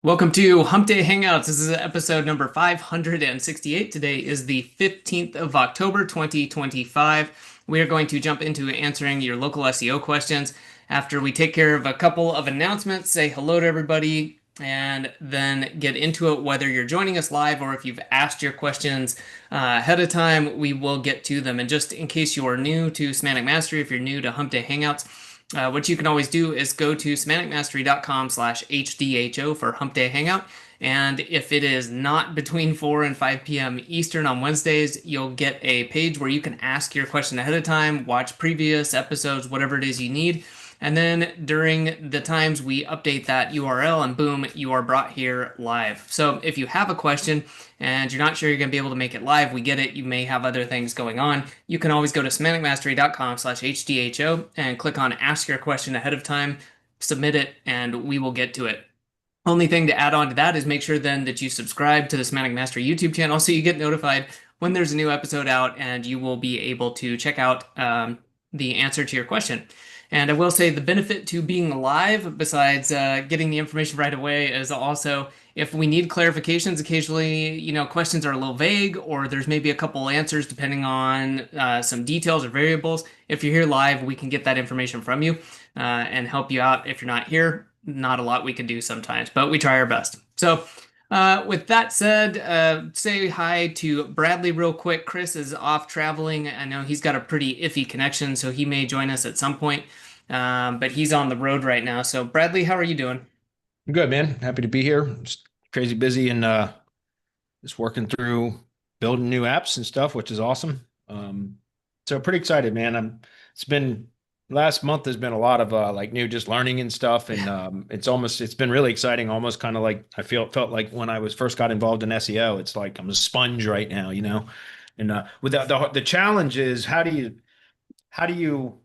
Welcome to Hump Day Hangouts. This is episode number 568. Today is the 15th of October, 2025. We are going to jump into answering your local SEO questions after we take care of a couple of announcements, say hello to everybody, and then get into it. Whether you're joining us live or if you've asked your questions ahead of time, we will get to them. And just in case you are new to Semantic Mastery, if you're new to Hump Day Hangouts, what you can always do is go to semanticmastery.com/HDHO for Hump Day Hangout. And if it is not between 4 and 5 p.m. Eastern on Wednesdays, you'll get a page where you can ask your question ahead of time, watch previous episodes, whatever it is you need. And then during the times we update that URL and boom, you are brought here live. So if you have a question and you're not sure you're going to be able to make it live, we get it. You may have other things going on. You can always go to semanticmastery.com/HDHO and click on ask your question ahead of time, submit it, and we will get to it. Only thing to add on to that is make sure then that you subscribe to the Semantic Mastery YouTube channel so you get notified when there's a new episode out and you will be able to check out the answer to your question. And I will say the benefit to being live, besides getting the information right away, is also if we need clarifications, occasionally, questions are a little vague or there's maybe a couple answers depending on some details or variables. If you're here live, we can get that information from you and help you out. If you're not here, not a lot we can do sometimes, but we try our best. So with that said, say hi to Bradley real quick. Chris is off traveling. I know he's got a pretty iffy connection, so he may join us at some point, but he's on the road right now. So Bradley, how are you doing? I'm good, man. Happy to be here. Just crazy busy and just working through building new apps and stuff, which is awesome. So pretty excited, man. It's been last month has been a lot of like new just learning and stuff. And it's been really exciting, almost kind of like felt like when I was first got involved in SEO, it's like I'm a sponge right now, you know. And with the challenge is how do you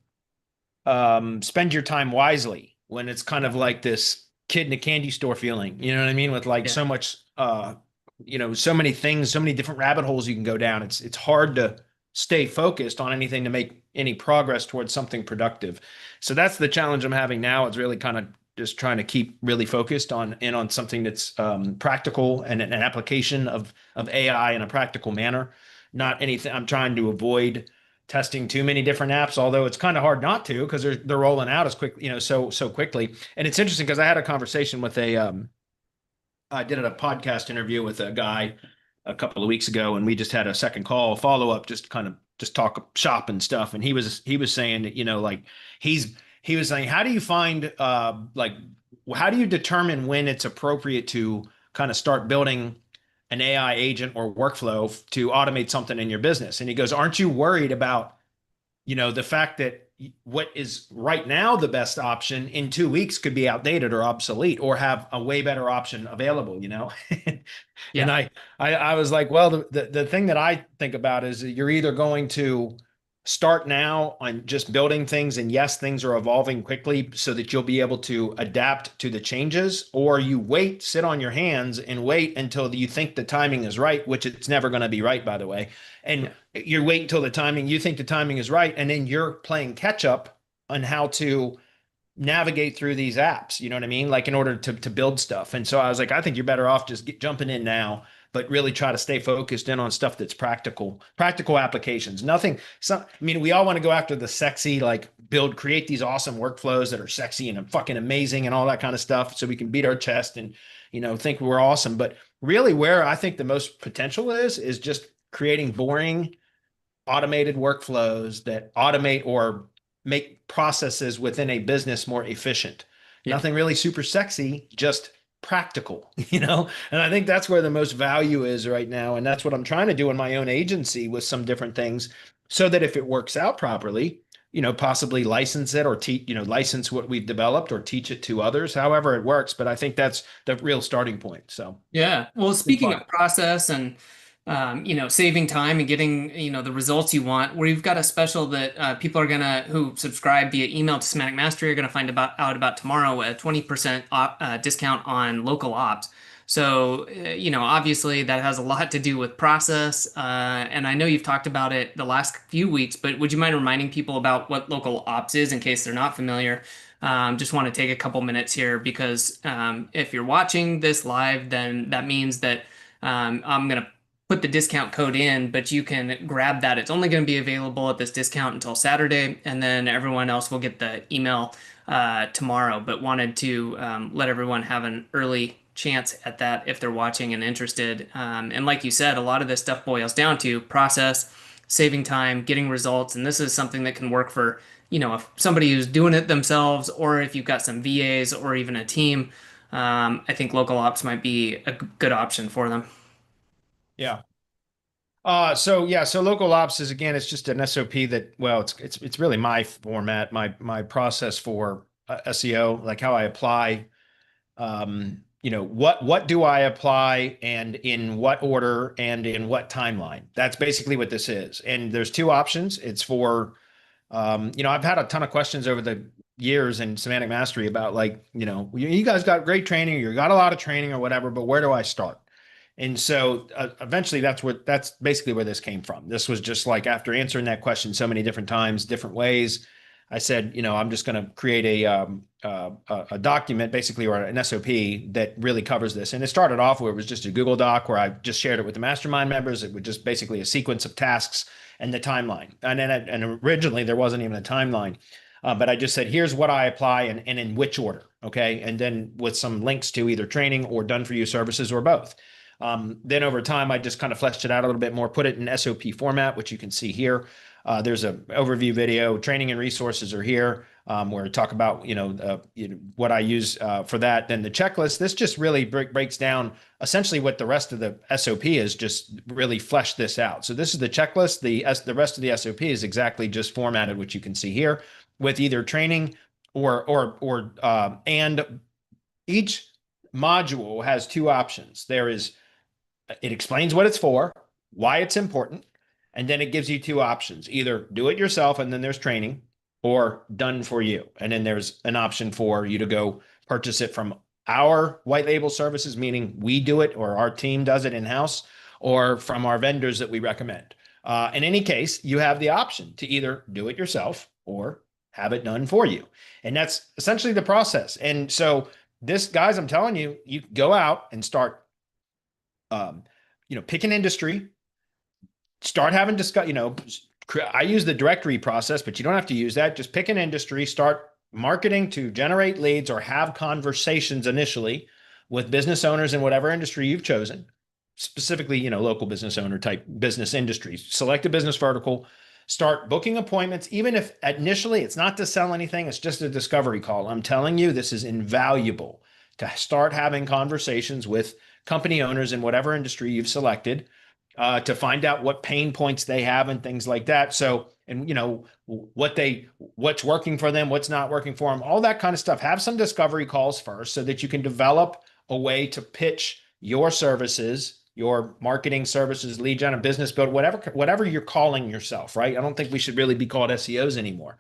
spend your time wisely when it's kind of like this kid in a candy store feeling, you know what I mean? With like Yeah. so much, so many things, so many different rabbit holes you can go down. It's hard to stay focused on anything to make any progress towards something productive. So that's the challenge I'm having now. It's really kind of just trying to keep really focused on something that's practical and an application of AI in a practical manner. Not anything. I'm trying to avoid testing too many different apps, although it's kind of hard not to because they're rolling out as quick, so quickly. And it's interesting because I had a conversation with I did a podcast interview with a guy a couple of weeks ago, and we just had a second call follow up, just kind of just talk shop and stuff. And he was saying that, like he was saying, how do you find how do you determine when it's appropriate to kind of start building an AI agent or workflow to automate something in your business? And he goes, aren't you worried about, the fact that what is right now the best option in 2 weeks could be outdated or obsolete or have a way better option available? And Yeah. I was like, well, the thing that I think about is that you're either going to start now on just building things, and yes, things are evolving quickly so that you'll be able to adapt to the changes, or you wait, sit on your hands and wait until you think the timing is right, which it's never going to be right, by the way. And Yeah. you wait until you think the timing is right, and then you're playing catch up on how to navigate through these apps, you know what I mean? Like in order to build stuff. And so I was like, I think you're better off just jumping in now, but really try to stay focused in on stuff that's practical applications. I mean, we all want to go after the sexy, like create these awesome workflows that are sexy and fucking amazing and all that kind of stuff so we can beat our chest and, think we're awesome. But really where I think the most potential is just creating boring automated workflows that automate or make processes within a business more efficient. Yeah. Nothing really super sexy, just practical, you know? And I think that's where the most value is right now. And that's what I'm trying to do in my own agency with some different things so that if it works out properly, possibly license it or teach, license what we've developed or teach it to others, however it works. But I think that's the real starting point. So Yeah. Well, it's been speaking fun. of process and saving time and getting the results you want, we've got a special that people are gonna who subscribe via email to Semantic Mastery are gonna find out about tomorrow, a 20% discount on local ops. So obviously that has a lot to do with process, and I know you've talked about it the last few weeks, but would you mind reminding people about what local ops is in case they're not familiar? just want to take a couple minutes here because if you're watching this live, then that means that I'm going to put the discount code in, but you can grab that. It's only going to be available at this discount until Saturday, and then everyone else will get the email tomorrow. But wanted to let everyone have an early chance at that if they're watching and interested. And like you said, a lot of this stuff boils down to process, saving time, getting results, and this is something that can work for if somebody who's doing it themselves, or if you've got some VAs or even a team. I think local ops might be a good option for them. Yeah. So local ops is, again, it's just an SOP that, well, it's really my format, my process for SEO, like how I apply, what do I apply and in what order and in what timeline. That's basically what this is. And there's two options. It's for, I've had a ton of questions over the years in semantic mastery about, like, you guys got great training, you got a lot of training or whatever, but where do I start? And so eventually that's basically where this came from. This was just like, after answering that question so many different times, different ways, I said, I'm just going to create a document, basically, or an SOP that really covers this. And it started off where it was just a Google Doc where I just shared it with the mastermind members. It was just basically a sequence of tasks and the timeline. And originally there wasn't even a timeline. But I just said, here's what I apply and in which order. Okay. And then with some links to either training or done for you services or both. Then over time, I just kind of fleshed it out a little bit more, put it in SOP format, which you can see here. There's an overview video. Training and resources are here, where I talk about what I use for that. Then the checklist. This just really breaks down essentially what the rest of the SOP is. Just really flesh this out. So this is the checklist. The rest of the SOP is exactly just formatted, which you can see here, with either training and each module has two options. It explains what it's for, why it's important, and then it gives you two options: either do it yourself, and then there's training, or done for you. And then there's an option for you to go purchase it from our white label services, meaning we do it or our team does it in-house, or from our vendors that we recommend. In any case, you have the option to either do it yourself or have it done for you. And that's essentially the process. And so this, guys, I'm telling you, you go out and start pick an industry, start having I use the directory process, but you don't have to use that. Just pick an industry, start marketing to generate leads or have conversations initially with business owners in whatever industry you've chosen, specifically, local business owner type business industries. Select a business vertical, start booking appointments, even if initially it's not to sell anything, it's just a discovery call. I'm telling you, this is invaluable to start having conversations with company owners in whatever industry you've selected, to find out what pain points they have and things like that. So, and what's working for them, what's not working for them, all that kind of stuff. Have some discovery calls first so that you can develop a way to pitch your services, your marketing services, lead gen, business build, whatever you're calling yourself, right? I don't think we should really be called SEOs anymore.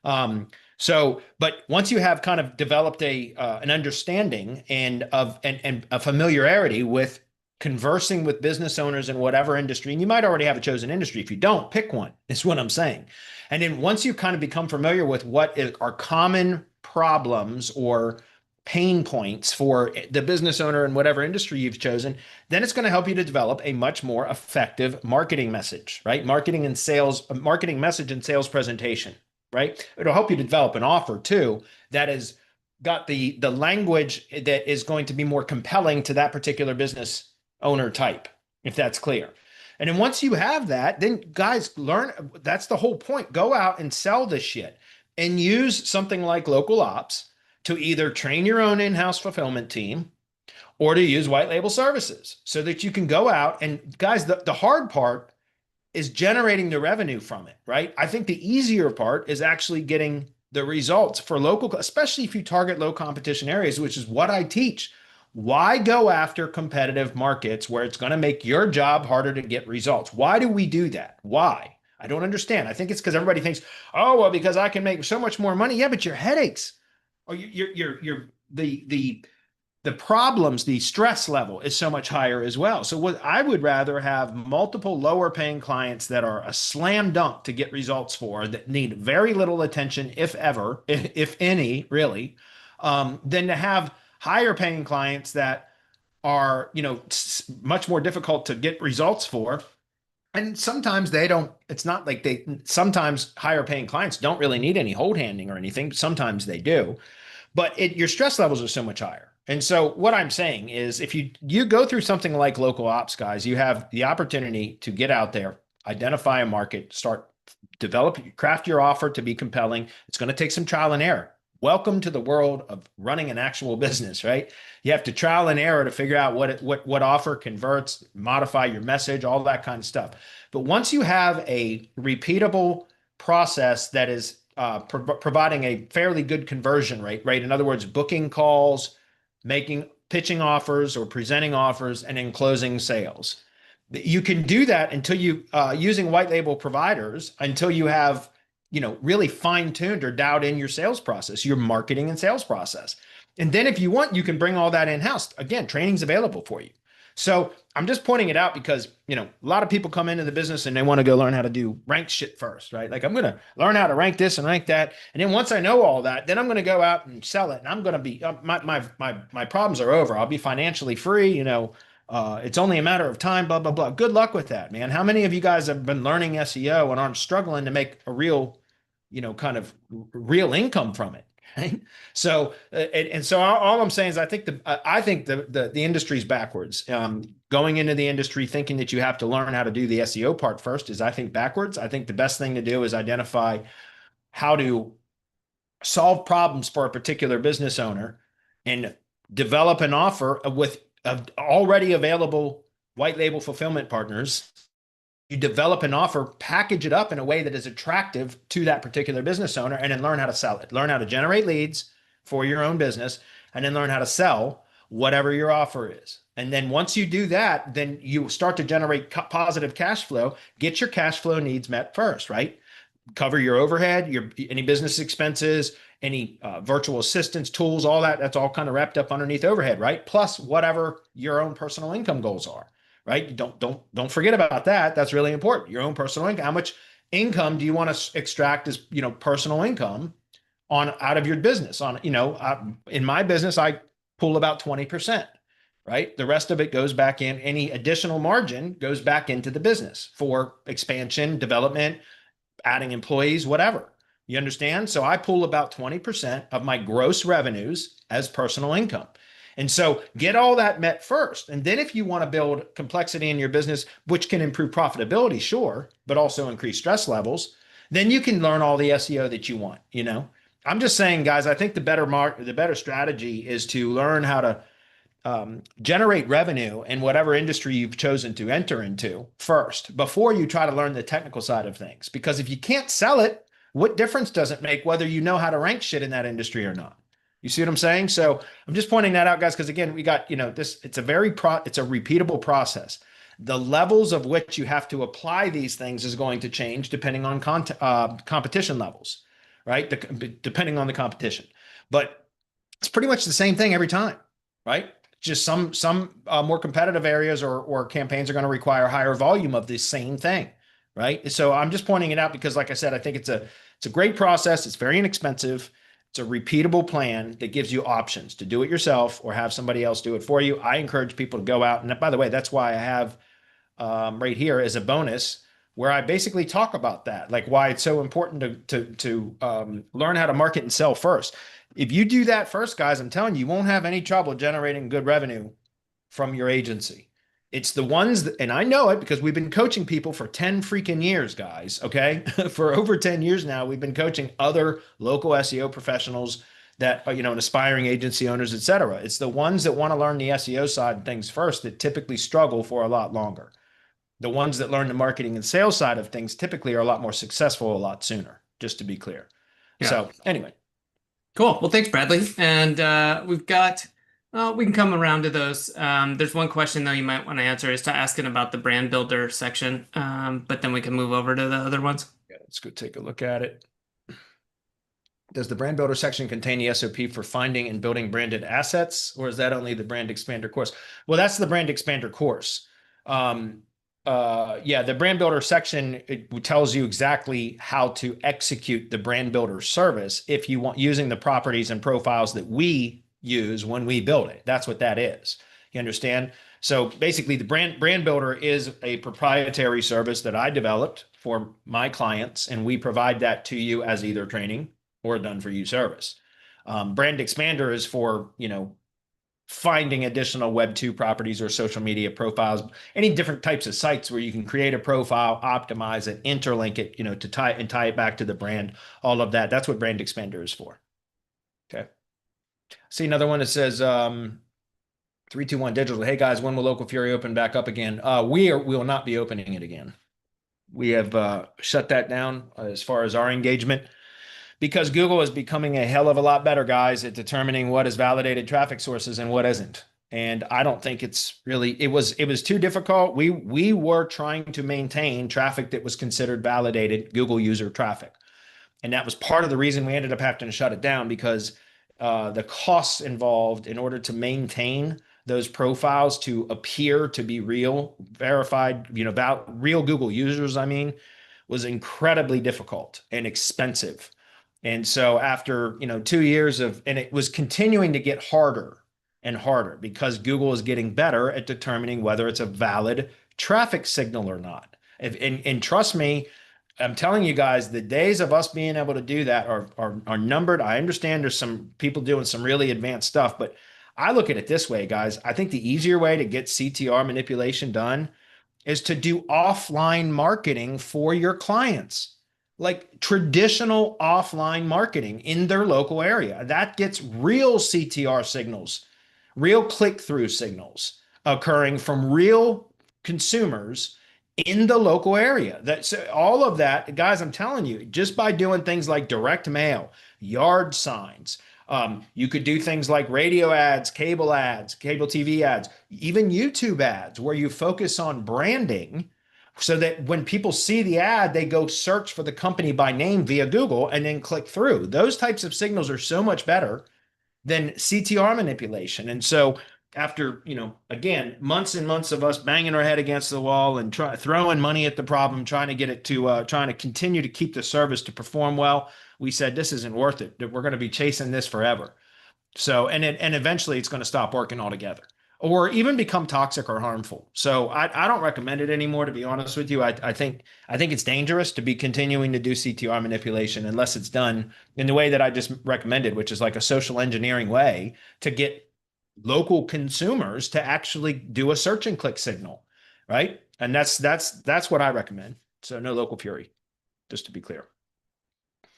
But once you have kind of developed an understanding and a familiarity with conversing with business owners in whatever industry, and you might already have a chosen industry. If you don't, pick one, is what I'm saying. And then once you kind of become familiar with what are common problems or pain points for the business owner in whatever industry you've chosen, then it's going to help you to develop a much more effective marketing message, right? Marketing message and sales presentation. Right? It'll help you develop an offer too that has got the language that is going to be more compelling to that particular business owner type, if that's clear. And then once you have that, then guys, learn. That's the whole point. Go out and sell this shit and use something like local ops to either train your own in-house fulfillment team or to use white label services so that you can go out and, guys, the hard part is generating the revenue from it, right? I think the easier part is actually getting the results for local, especially if you target low competition areas, which is what I teach. Why go after competitive markets where it's going to make your job harder to get results? Why do we do that? Why? I don't understand. I think it's because everybody thinks, oh, well, because I can make so much more money. Yeah, but your headaches, or the the problems, the stress level is so much higher as well. So what I would rather have multiple lower paying clients that are a slam dunk to get results for, that need very little attention, if ever, if any, really, than to have higher paying clients that are, much more difficult to get results for. And sometimes they don't, it's not like sometimes higher paying clients don't really need any hold handing or anything. Sometimes they do, but your stress levels are so much higher. And so what I'm saying is if you go through something like local ops, guys, you have the opportunity to get out there, identify a market, craft your offer to be compelling. It's going to take some trial and error. Welcome to the world of running an actual business, right? You have to trial and error to figure out what offer converts, modify your message, all that kind of stuff. But once you have a repeatable process that is providing a fairly good conversion rate, right? In other words, booking calls, pitching offers or presenting offers, and then closing sales. You can do that until using white label providers until you have, really fine-tuned or dialed in your sales process, your marketing and sales process. And then if you want, you can bring all that in-house. Again, training's available for you. So I'm just pointing it out because, a lot of people come into the business and they want to go learn how to do rank shit first, right? Like I'm going to learn how to rank this and rank that. And then once I know all that, then I'm going to go out and sell it. And I'm going to be, my problems are over. I'll be financially free. It's only a matter of time, blah, blah, blah. Good luck with that, man. How many of you guys have been learning SEO and aren't struggling to make a real, kind of real income from it? Right? So, so all I'm saying is I think the industry's backwards. Going into the industry thinking that you have to learn how to do the SEO part first is, I think, backwards. I think the best thing to do is identify how to solve problems for a particular business owner and develop an offer with already available white label fulfillment partners. You develop an offer, package it up in a way that is attractive to that particular business owner, and then learn how to sell it. Learn how to generate leads for your own business, and then learn how to sell whatever your offer is. And then once you do that, then you start to generate positive cash flow. Get your cash flow needs met first, right? Cover your overhead, any business expenses, any virtual assistants, tools, all that. That's all kind of wrapped up underneath overhead, right? Plus whatever your own personal income goals are. Right? Don't forget about that. That's really important. Your own personal income. How much income do you want to extract as, personal income out of your business? In my business, I pull about 20%, right? The rest of it goes back in. Any additional margin goes back into the business for expansion, development, adding employees, whatever. You understand? So I pull about 20% of my gross revenues as personal income. And so get all that met first. And then if you want to build complexity in your business, which can improve profitability, sure, but also increase stress levels, then you can learn all the SEO that you want. I'm just saying, guys, I think the better strategy is to learn how to generate revenue in whatever industry you've chosen to enter into first, before you try to learn the technical side of things. Because if you can't sell it, what difference does it make whether you know how to rank shit in that industry or not? You see what I'm saying? So I'm just pointing that out, guys, because again, we got, this, it's a repeatable process. The levels of which you have to apply these things is going to change depending on competition levels, right? Depending on the competition, but it's pretty much the same thing every time, right? Just some more competitive areas or campaigns are going to require higher volume of the same thing, right? So I'm just pointing it out because, like I said, I think it's a great process. It's very inexpensive. It's a repeatable plan that gives you options to do it yourself or have somebody else do it for you. I encourage people to go out. And by the way, that's why I have right here as a bonus where I basically talk about that, like why it's so important to learn how to market and sell first. If you do that first, guys, I'm telling you, you won't have any trouble generating good revenue from your agency. It's the ones that, and I know it because we've been coaching people for 10 freaking years, guys. Okay. For over 10 years now, we've been coaching other local SEO professionals that, and aspiring agency owners, et cetera. It's the ones that want to learn the SEO side of things first that typically struggle for a lot longer. The ones that learn the marketing and sales side of things typically are a lot more successful a lot sooner, just to be clear. Yeah. So anyway. Cool. Well, thanks, Bradley. And we can come around to those. There's one question, though, you might want to answer is to asking about the brand builder section, but then we can move over to the other ones. Yeah, let's go take a look at it. Does the brand builder section contain the SOP for finding and building branded assets, or is that only the brand expander course? Well, that's the brand expander course. Yeah, the brand builder section, it tells you exactly how to execute the brand builder service if you want, using the properties and profiles that we use when we build it. That's what that is. You understand? So basically, the brand builder is a proprietary service that I developed for my clients, and we provide that to you as either training or a done for you service. Brand expander is for, finding additional web 2 properties or social media profiles, any different types of sites where you can create a profile, optimize it, interlink it, to tie it back to the brand, all of that. That's what brand expander is for. Okay. See another one that says 321 digital. Hey guys, when will Local Fury open back up again? We will not be opening it again. We have shut that down as far as our engagement, because Google is becoming a hell of a lot better, guys, at determining what is validated traffic sources and what isn't. And I don't think it's really, it was too difficult. We were trying to maintain traffic that was considered validated Google user traffic. And that was part of the reason we ended up having to shut it down, because the costs involved in order to maintain those profiles to appear to be real, verified, about real Google users, was incredibly difficult and expensive. And so after, 2 years and it was continuing to get harder and harder because Google is getting better at determining whether it's a valid traffic signal or not. And trust me, I'm telling you guys, the days of us being able to do that are numbered. I understand there's some people doing some really advanced stuff, but I look at it this way, guys. I think the easier way to get CTR manipulation done is to do offline marketing for your clients, like traditional offline marketing in their local area. That gets real CTR signals, real click-through signals occurring from real consumers in the local area. That's all of that, guys. I'm telling you, just by doing things like direct mail, yard signs, you could do things like radio ads, cable TV ads, even YouTube ads, where you focus on branding so that when people see the ad, they go search for the company by name via Google and then click through. Those types of signals are so much better than CTR manipulation. And so after, again, months and months of us banging our head against the wall and throwing money at the problem, trying to get it to, trying to continue to keep the service to perform well, we said, this isn't worth it. We're going to be chasing this forever. So, and eventually it's going to stop working altogether or even become toxic or harmful. So I don't recommend it anymore, to be honest with you. I think it's dangerous to be continuing to do CTR manipulation unless it's done in the way that I just recommended, which is like a social engineering way to get local consumers to actually do a search and click signal, right? And that's what I recommend. So no Local Fury, just to be clear.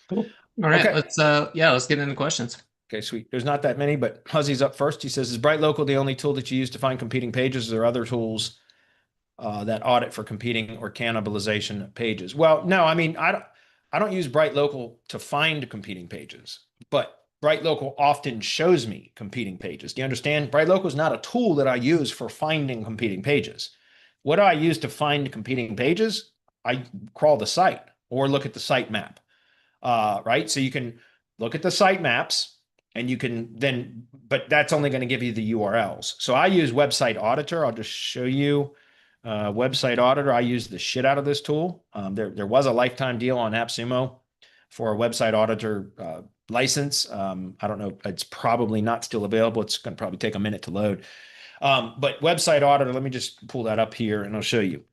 Cool. All right, okay. Let's get into questions. Okay, sweet. There's not that many, but Huzzy's up first. He says, is Bright Local the only tool that you use to find competing pages? Or are there other tools that audit for competing or cannibalization pages? Well, no, I don't use Bright Local to find competing pages, but Bright Local often shows me competing pages. Do you understand? Bright Local is not a tool that I use for finding competing pages. What do I use to find competing pages? I crawl the site or look at the site map, right? So you can look at the site maps and you can then, but that's only going to give you the URLs. So I use Website Auditor. I'll just show you Website Auditor. I use the shit out of this tool. There was a lifetime deal on AppSumo for a Website Auditor license. I don't know. It's probably not still available. It's going to probably take a minute to load. But Website Auditor, let me just pull that up here and I'll show you.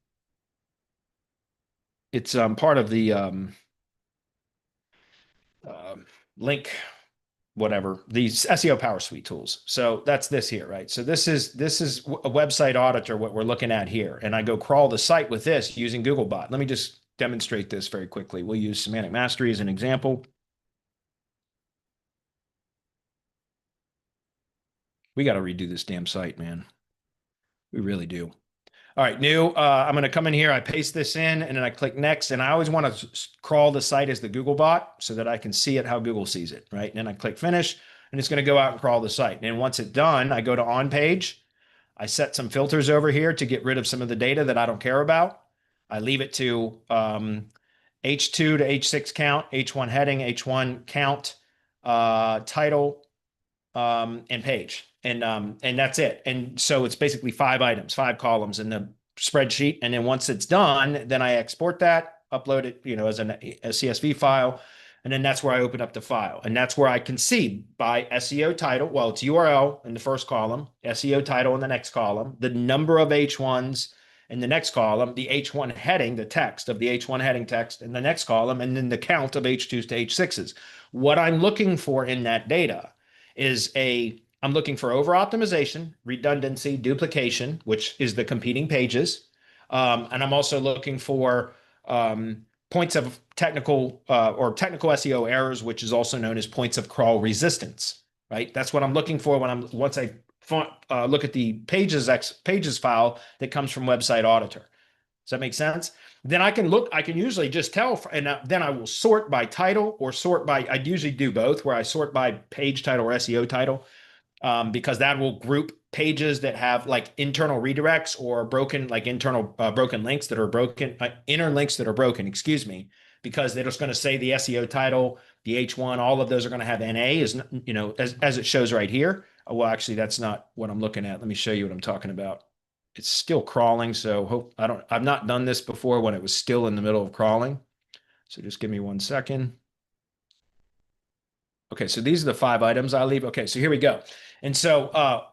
It's part of the link, whatever, these SEO Power Suite tools. So that's this here, right? So this is a Website Auditor, what we're looking at here. And I go crawl the site with this using Googlebot. Let me just demonstrate this very quickly. We'll use Semantic Mastery as an example. We got to redo this damn site, man. We really do. All right, new. I'm going to come in here. I paste this in and then I click next. And I always want to crawl the site as the Googlebot so that I can see it how Google sees it, right? And then I click finish and it's going to go out and crawl the site. And once it's done, I go to on page. I set some filters over here to get rid of some of the data that I don't care about. I leave it to H2 to H6 count, H1 heading, H1 count, title, and page. And that's it. And so it's basically 5 items, 5 columns in the spreadsheet. And then once it's done, then I export that, upload it, as a CSV file. And then that's where I open up the file. And that's where I can see by SEO title. Well, it's URL in the first column, SEO title in the next column, the number of H1s in the next column, the H1 heading, the text of the H1 heading text in the next column, and then the count of H2s to H6s. What I'm looking for in that data is I'm looking for over optimization, redundancy, duplication, which is the competing pages. And I'm also looking for points of technical technical SEO errors, which is also known as points of crawl resistance, right? That's what I'm looking for once I look at the pages file that comes from Website Auditor. Does that make sense? Then I can usually just tell, and then I will sort by title or sort by, I usually do both, where I sort by page title or SEO title, because that will group pages that have like internal redirects or broken, like internal broken links that are broken, inner links that are broken, excuse me, because they're just going to say the SEO title, the H1, all of those are going to have NA, as it shows right here. Well, actually, that's not what I'm looking at. Let me show you what I'm talking about. It's still crawling, so I've not done this before when it was still in the middle of crawling. So just give me 1 second. Okay, so these are the 5 items I leave. Okay, so here we go. And so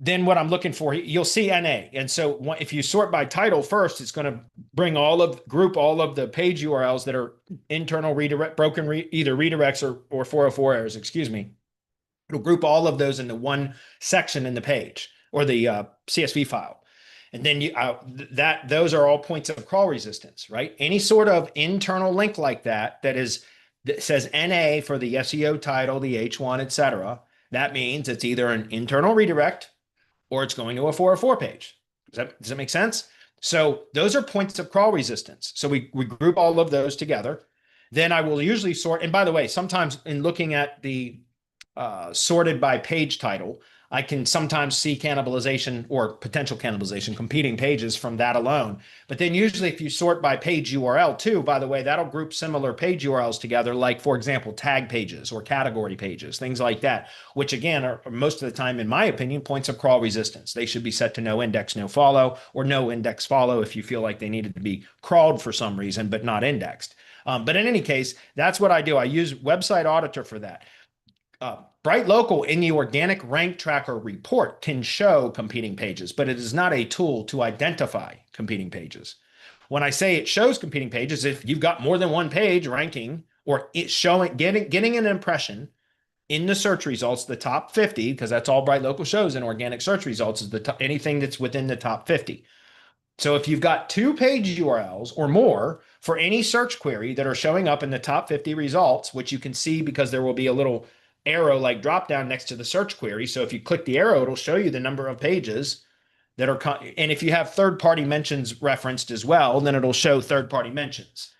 then what I'm looking for, you'll see NA. And so if you sort by title first, it's going to bring group all of the page URLs that are internal redirect, either redirects or 404 errors, excuse me. It'll group all of those into one section in the page or the CSV file. And then those are all points of crawl resistance, right? Any sort of internal link like that says NA for the SEO title, the H1, etc. That means it's either an internal redirect or it's going to a 404 page. Does that make sense? So those are points of crawl resistance. So we group all of those together. Then I will usually sort. And by the way, sometimes in looking at the sorted by page title, I can sometimes see cannibalization or potential cannibalization, competing pages from that alone. But then usually if you sort by page URL too, by the way, that'll group similar page URLs together, like, for example, tag pages or category pages, things like that, which again are most of the time, in my opinion, points of crawl resistance. They should be set to no index, no follow, or no index follow if you feel like they needed to be crawled for some reason, but not indexed. But in any case, that's what I do. I use Website Auditor for that. Bright Local in the organic rank tracker report can show competing pages, but it is not a tool to identify competing pages. When I say it shows competing pages, if you've got more than one page ranking or it's showing, getting an impression in the search results, the top 50, because that's all Bright Local shows in organic search results, is anything that's within the top 50. So if you've got 2 page URLs or more for any search query that are showing up in the top 50 results, which you can see because there will be a little arrow like drop down next to the search query. So if you click the arrow, it'll show you the number of pages that are, and if you have third-party mentions referenced as well, then it'll show third-party mentions,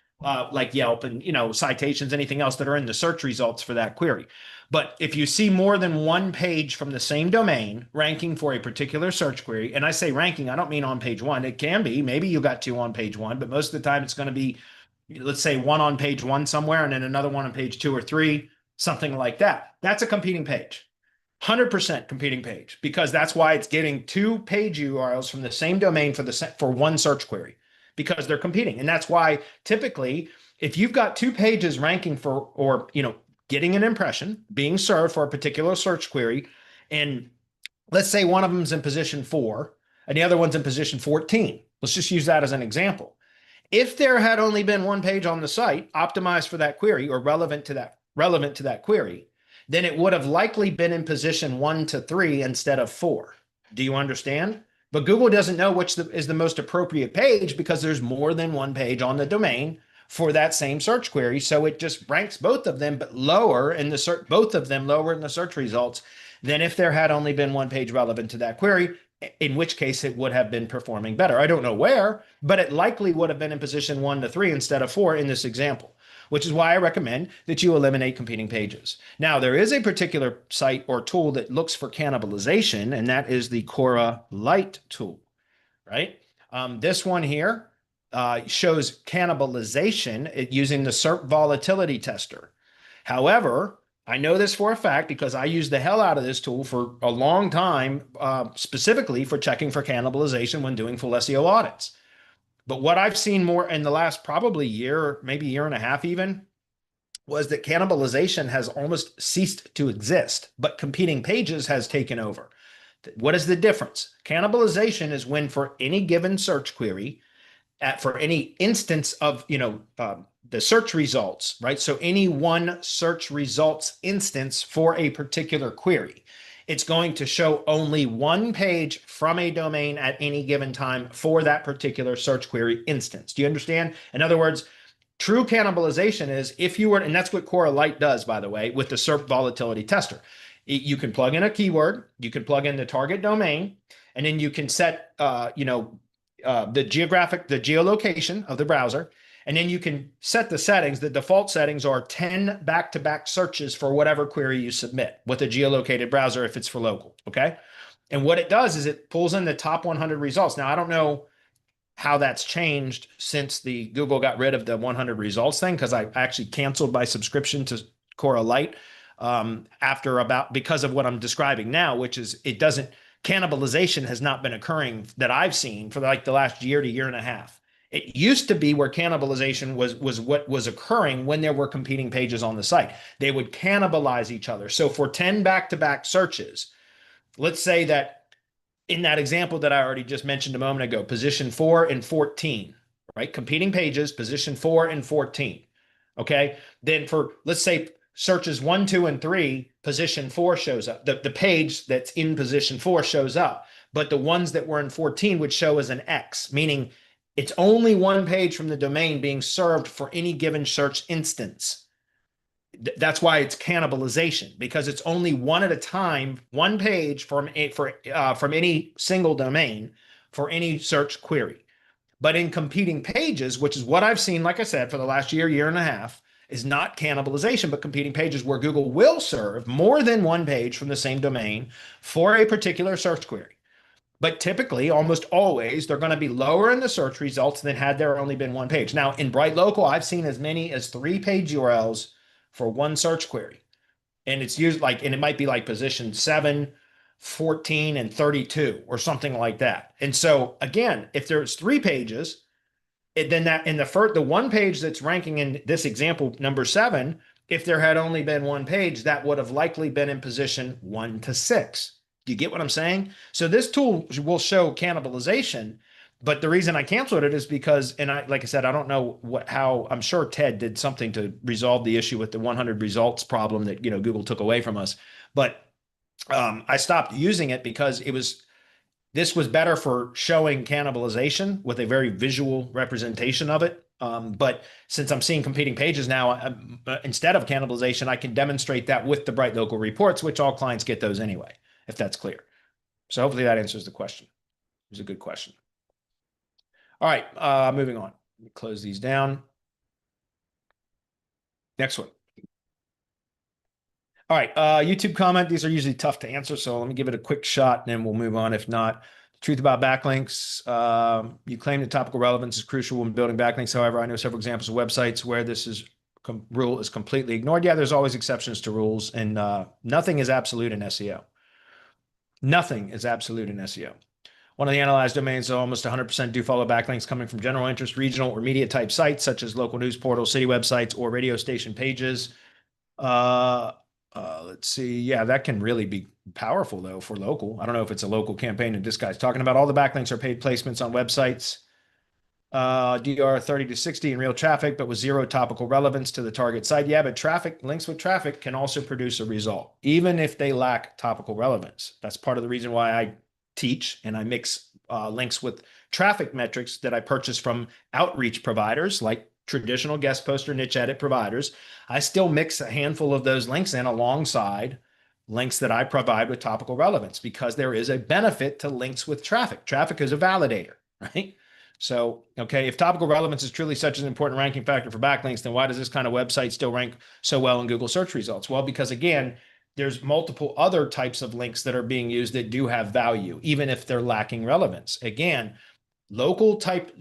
like Yelp and, citations, anything else that are in the search results for that query. But if you see more than one page from the same domain ranking for a particular search query, and I say ranking, I don't mean on page 1. It can be, maybe you got 2 on page 1, but most of the time it's going to be, let's say, 1 on page 1 somewhere and then another one on page 2 or 3, something like that. That's a competing page, 100% competing page, because that's why it's getting 2 page URLs from the same domain for one search query, because they're competing. And that's why typically, if you've got 2 pages ranking for, or, getting an impression, being served for a particular search query, and let's say one of them's in position 4 and the other one's in position 14. Let's just use that as an example. If there had only been 1 page on the site optimized for that query or relevant to that query, then it would have likely been in position 1 to 3 instead of 4. Do you understand? But Google doesn't know which is the most appropriate page because there's more than 1 page on the domain for that same search query. So it just ranks both of them, but lower in the search, both of them lower in the search results than if there had only been 1 page relevant to that query, in which case it would have been performing better. I don't know where, but it likely would have been in position 1 to 3 instead of 4 in this example, which is why I recommend that you eliminate competing pages. Now, there is a particular site or tool that looks for cannibalization, and that is the Cora Lite tool, right? This one here shows cannibalization using the SERP volatility tester. However, I know this for a fact because I used the hell out of this tool for a long time, specifically for checking for cannibalization when doing full SEO audits. But what I've seen more in the last probably year, maybe year and a half even, was that cannibalization has almost ceased to exist, but competing pages has taken over. What is the difference? Cannibalization is when for any given search query, for any instance of, the search results, right? So any one search results instance for a particular query, it's going to show only one page from a domain at any given time for that particular search query instance. Do you understand? In other words, true cannibalization is if you were, and that's what Correlite does, by the way, with the SERP volatility tester. You can plug in a keyword, you can plug in the target domain, and then you can set, the geolocation of the browser, and then you can set the settings. The default settings are 10 back-to-back searches for whatever query you submit with a geolocated browser if it's for local, okay? And what it does is it pulls in the top 100 results. Now, I don't know how that's changed since the Google got rid of the 100 results thing, because I actually canceled my subscription to Correlite because of what I'm describing now, which is cannibalization has not been occurring that I've seen for like the last year to year and a half. It used to be where cannibalization was what was occurring when there were competing pages on the site. They would cannibalize each other. So for 10 back-to-back searches, let's say that in that example that I already just mentioned a moment ago, position 4 and 14, right? Competing pages, position 4 and 14. Okay. Then for, let's say, searches 1, 2, and 3, position 4 shows up. The page that's in position 4 shows up, but the ones that were in 14 would show as an X, meaning it's only one page from the domain being served for any given search instance. That's why it's cannibalization, because it's only one at a time, one page from any single domain for any search query. But in competing pages, which is what I've seen, like I said, for the last year and a half, is not cannibalization, but competing pages where Google will serve more than one page from the same domain for a particular search query. But typically, almost always, they're going to be lower in the search results than had there only been one page. Now, in Bright Local, I've seen as many as 3 page URLs for one search query. And it's used and it might be like position 7, 14, and 32 or something like that. And so again, if there's 3 pages, then that in the one page that's ranking in this example, number 7, if there had only been one page, that would have likely been in position 1 to 6. Do you get what I'm saying? So this tool will show cannibalization, but the reason I canceled it is because, and like I said, I don't know how, I'm sure Ted did something to resolve the issue with the 100 results problem that, Google took away from us. But I stopped using it because this was better for showing cannibalization with a very visual representation of it. But since I'm seeing competing pages now, instead of cannibalization, I can demonstrate that with the Bright Local reports, which all clients get those anyway, if that's clear. So hopefully that answers the question. It was a good question. All right, moving on. Let me close these down. Next one. All right, YouTube comment. These are usually tough to answer, so let me give it a quick shot, and then we'll move on. If not, truth about backlinks. You claim that topical relevance is crucial when building backlinks. However, I know several examples of websites where this rule is completely ignored. Yeah, there's always exceptions to rules, and nothing is absolute in SEO. Nothing is absolute in SEO. One of the analyzed domains, almost 100% do follow backlinks coming from general interest, regional, or media type sites, such as local news portals, city websites, or radio station pages. Let's see. Yeah, that can really be powerful, though, for local. I don't know if it's a local campaign that this guy's talking about. All the backlinks are paid placements on websites. DR 30 to 60 in real traffic, but with 0 topical relevance to the target site. Yeah, but links with traffic can also produce a result, even if they lack topical relevance. That's part of the reason why I teach and I mix links with traffic metrics that I purchase from outreach providers like traditional guest poster niche edit providers. I still mix a handful of those links in alongside links that I provide with topical relevance, because there is a benefit to links with traffic. Traffic is a validator, right? So, okay, if topical relevance is truly such an important ranking factor for backlinks, then why does this kind of website still rank so well in Google search results? Well, because again, there's multiple other types of links that are being used that do have value, even if they're lacking relevance. Again, Local type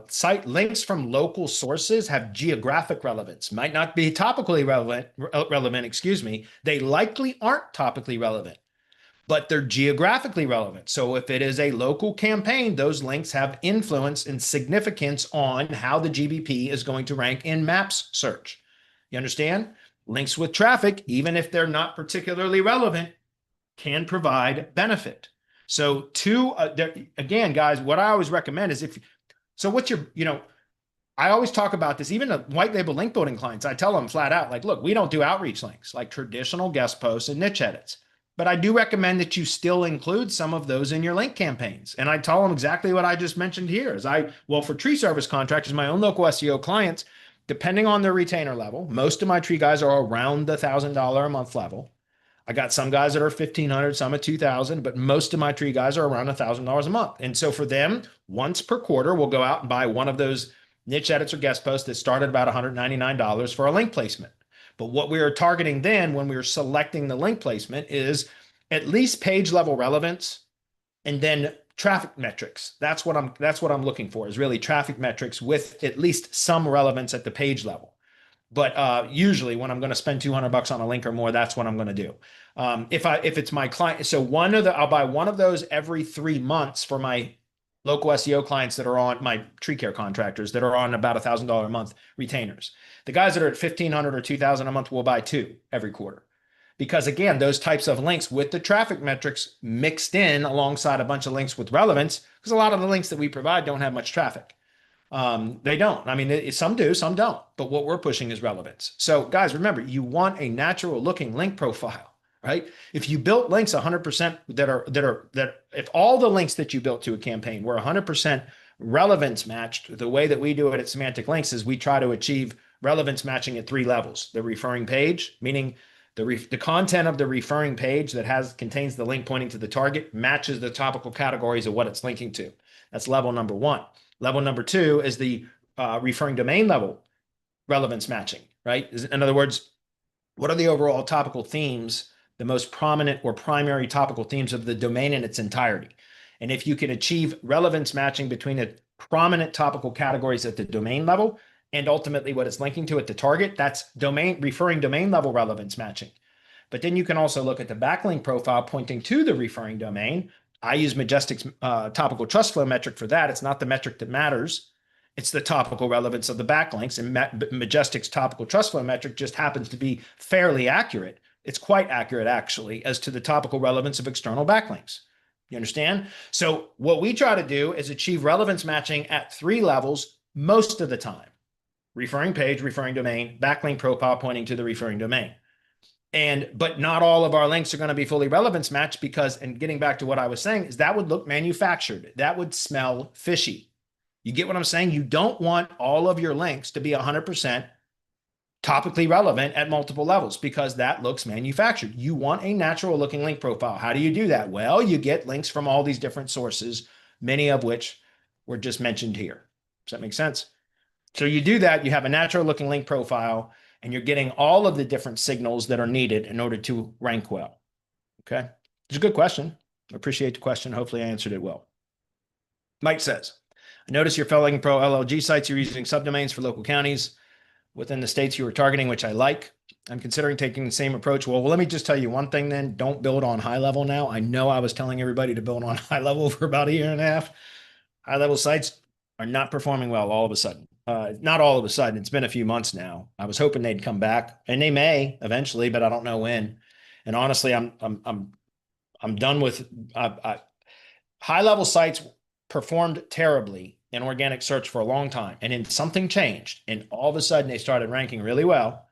site links from local sources have geographic relevance. Might not be topically relevant, excuse me. They likely aren't topically relevant, but they're geographically relevant. So if it is a local campaign, those links have influence and significance on how the GBP is going to rank in maps search. You understand? Links with traffic, even if they're not particularly relevant, can provide benefit. So again, guys, what I always recommend is what's your, I always talk about this, even the white label link building clients, I tell them flat out, like, look, we don't do outreach links like traditional guest posts and niche edits. But I do recommend that you still include some of those in your link campaigns. And I tell them exactly what I just mentioned here for tree service contractors, my own local SEO clients, depending on their retainer level, most of my tree guys are around the $1,000 a month level. I got some guys that are 1,500, some at 2,000, but most of my tree guys are around $1,000 a month. And so for them, once per quarter, we'll go out and buy one of those niche edits or guest posts that start at about $199 for a link placement. But what we are targeting then when we are selecting the link placement is at least page level relevance and then traffic metrics. That's what I'm looking for, is really traffic metrics with at least some relevance at the page level. But usually when I'm going to spend $200 on a link or more, that's what I'm going to do. If it's my client, so I'll buy one of those every 3 months for my local SEO clients that are on my tree care contractors that are on about $1,000 a month retainers. The guys that are at 1,500 or 2,000 a month will buy 2 every quarter. Because again, those types of links with the traffic metrics mixed in alongside a bunch of links with relevance, because a lot of the links that we provide don't have much traffic. They don't. I mean, some do, some don't. But what we're pushing is relevance. So guys, remember, you want a natural looking link profile, right? If you built links 100% that if all the links that you built to a campaign were 100% relevance matched, the way that we do it at Semantic Links is we try to achieve relevance matching at 3 levels. The referring page, meaning the content of the referring page that contains the link pointing to the target matches the topical categories of what it's linking to. That's level number 1. Level number 2 is the referring domain level relevance matching, right? In other words, what are the overall topical themes, the most prominent or primary topical themes of the domain in its entirety? And if you can achieve relevance matching between the prominent topical categories at the domain level and ultimately what it's linking to at the target, that's referring domain level relevance matching. But then you can also look at the backlink profile pointing to the referring domain. I use Majestic's topical trust flow metric for that. It's not the metric that matters. It's the topical relevance of the backlinks. And Majestic's topical trust flow metric just happens to be fairly accurate. It's quite accurate, actually, as to the topical relevance of external backlinks. You understand? So what we try to do is achieve relevance matching at 3 levels most of the time. Referring page, referring domain, backlink profile pointing to the referring domain. But not all of our links are going to be fully relevance matched because, and getting back to what I was saying, is that would look manufactured. That would smell fishy. You get what I'm saying? You don't want all of your links to be 100% topically relevant at multiple levels because that looks manufactured. You want a natural looking link profile. How do you do that? Well, you get links from all these different sources, many of which were just mentioned here. Does that make sense? So you do that, you have a natural looking link profile, and you're getting all of the different signals that are needed in order to rank well. Okay. It's a good question. I appreciate the question. Hopefully I answered it well. Mike says, I notice your Felling.pro LLG sites, you're using subdomains for local counties within the states you were targeting, which I like. I'm considering taking the same approach. Well, let me just tell you one thing then. Don't build on high level now. I know I was telling everybody to build on high level for about 1.5 years. High level sites are not performing well all of a sudden. Not all of a sudden. It's been a few months now. I was hoping they'd come back, and they may eventually, but I don't know when. And honestly, I'm done with high level sites. Performed terribly in organic search for a long time, and then something changed, and all of a sudden they started ranking really well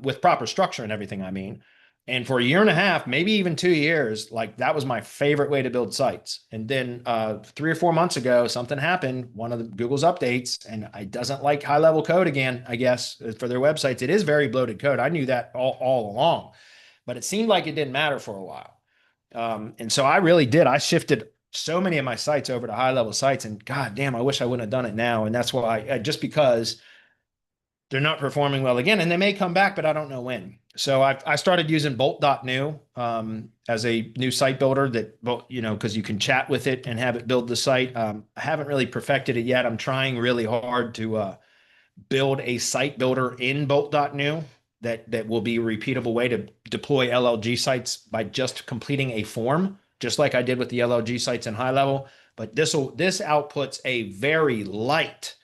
with proper structure and everything. I mean, and for 1.5 years, maybe even 2 years, like that was my favorite way to build sites. And then 3 or 4 months ago, something happened, one of the Google's updates, and it doesn't like high level code again, I guess, for their websites. It is very bloated code. I knew that all along, but it seemed like it didn't matter for a while. And so I really did. I shifted so many of my sites over to high level sites, and God damn, I wish I wouldn't have done it now. And that's why just because they're not performing well again, and they may come back, but I don't know when. So I started using bolt.new as a new site builder that, because you can chat with it and have it build the site. I haven't really perfected it yet. I'm trying really hard to build a site builder in bolt.new that will be a repeatable way to deploy LLG sites by just completing a form, just like I did with the LLG sites in high level. But this outputs a very light,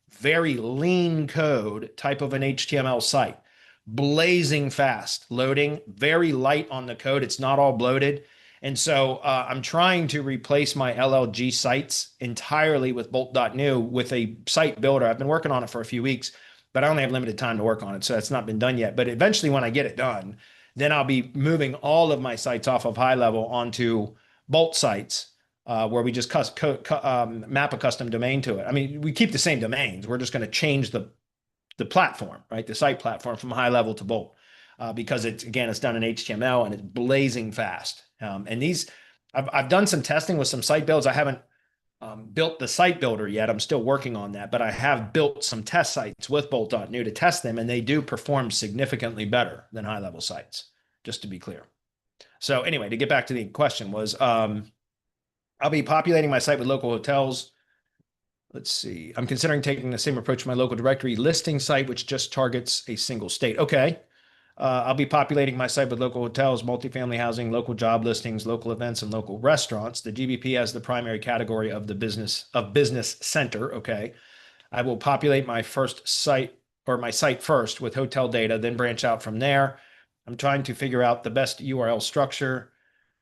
very lean code type of an HTML site, blazing fast, loading, very light on the code. It's not all bloated. And so I'm trying to replace my LLG sites entirely with bolt.new with a site builder. I've been working on it for a few weeks, but I only have limited time to work on it. So that's not been done yet. But eventually when I get it done, then I'll be moving all of my sites off of high level onto bolt sites where we just map a custom domain to it. I mean, we keep the same domains. We're just going to change the platform, right? The site platform from high level to bolt because it's done in HTML and it's blazing fast. And I've done some testing with some site builds. I haven't built the site builder yet. I'm still working on that, but I have built some test sites with bolt.new to test them, and they do perform significantly better than high level sites, just to be clear. So anyway, to get back to the question was, I'll be populating my site with local hotels. Let's see. I'm considering taking the same approach to my local directory listing site, which just targets a single state. Okay. I'll be populating my site with local hotels, multifamily housing, local job listings, local events, and local restaurants. The GBP has the primary category of the business center. Okay. I will populate my first site or my site first with hotel data, then branch out from there. I'm trying to figure out the best URL structure.